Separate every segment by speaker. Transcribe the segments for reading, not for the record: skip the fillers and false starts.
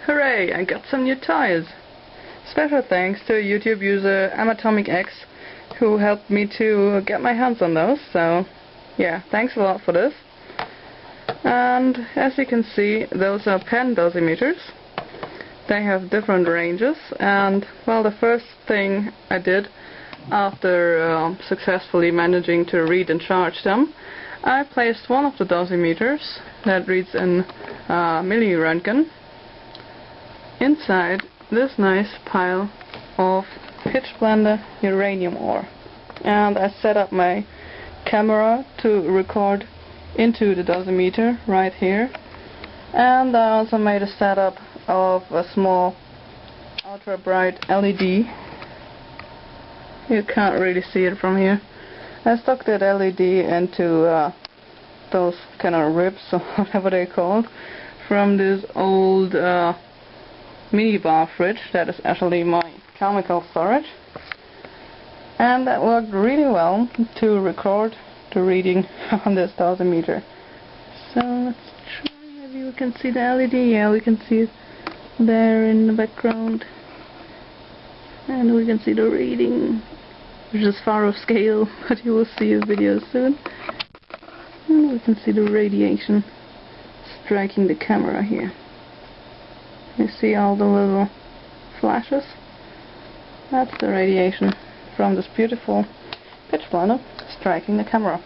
Speaker 1: Hooray, I got some new toys! Special thanks to YouTube user AmatomicX who helped me to get my hands on those, so yeah, thanks a lot for this. And as you can see, those are pen dosimeters. They have different ranges, and well, the first thing I did after successfully managing to read and charge them, I placed one of the dosimeters that reads in milliröntgen inside this nice pile of pitch blender uranium ore, and I set up my camera to record into the dosimeter right here, and I also made a setup of a small ultra bright LED. You can't really see it from here. I stuck that LED into those kind of ribs or whatever they're called from this old minibar fridge that is actually my chemical storage, and that worked really well to record the reading on this dosimeter. So let's try, maybe we can see the LED. Yeah, we can see it there in the background, and we can see the reading, which is far off scale, but you will see the video soon. And we can see the radiation striking the camera here. You see all the little flashes? That's the radiation from this beautiful pitch blender striking the camera.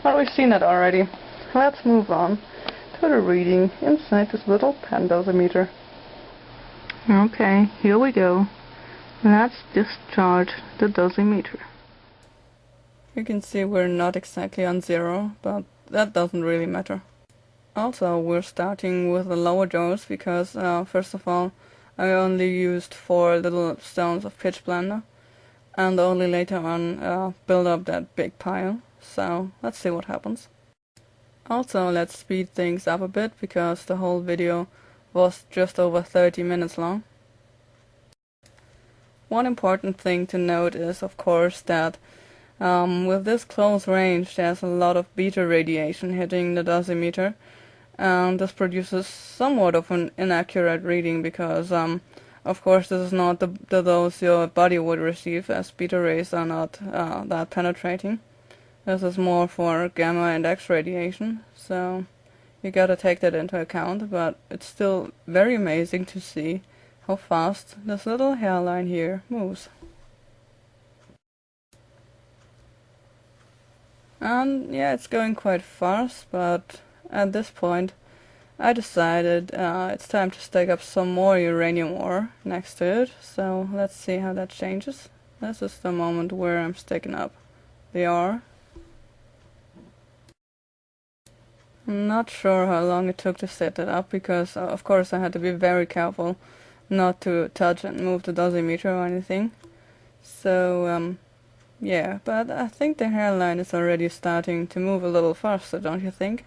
Speaker 1: Well, we've seen that already. Let's move on to the reading inside this little pen dosimeter. Okay, here we go. Let's discharge the dosimeter. You can see we're not exactly on 0, but that doesn't really matter. Also, we're starting with a lower dose because, first of all, I only used 4 little stones of pitch blender, and only later on build up that big pile. So let's see what happens. Also, let's speed things up a bit because the whole video was just over 30 minutes long. One important thing to note is, of course, that with this close range there's a lot of beta radiation hitting the dosimeter, and this produces somewhat of an inaccurate reading because of course this is not the dose your body would receive, as beta rays are not that penetrating. This is more for gamma and X radiation, so you gotta take that into account, but it's still very amazing to see how fast this little hairline here moves. And yeah, it's going quite fast, but at this point I decided it's time to stack up some more uranium ore next to it, so let's see how that changes. This is the moment where I'm stacking up the ore. I'm not sure how long it took to set that up because of course I had to be very careful not to touch and move the dosimeter or anything. So yeah, but I think the hairline is already starting to move a little faster, don't you think?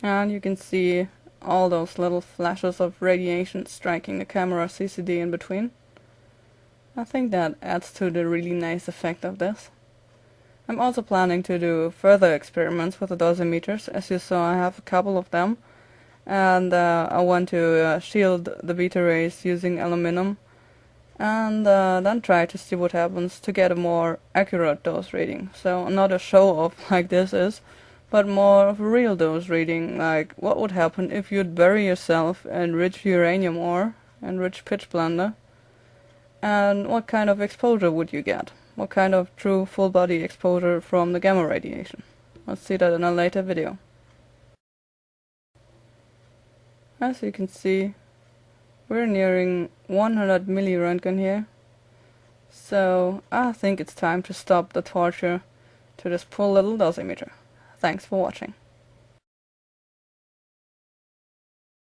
Speaker 1: And you can see all those little flashes of radiation striking the camera CCD in between. I think that adds to the really nice effect of this. I'm also planning to do further experiments with the dosimeters. As you saw, I have a couple of them, and I want to shield the beta rays using aluminum, and then try to see what happens to get a more accurate dose reading. So not a show-off like this is, but more of a real dose reading, like what would happen if you'd bury yourself in rich uranium ore and rich pitch blender, and what kind of exposure would you get? What kind of true full-body exposure from the gamma radiation? Let's see that in a later video. As you can see, we're nearing 100 milliröntgen here, so I think it's time to stop the torture to this poor little dosimeter. Thanks for watching.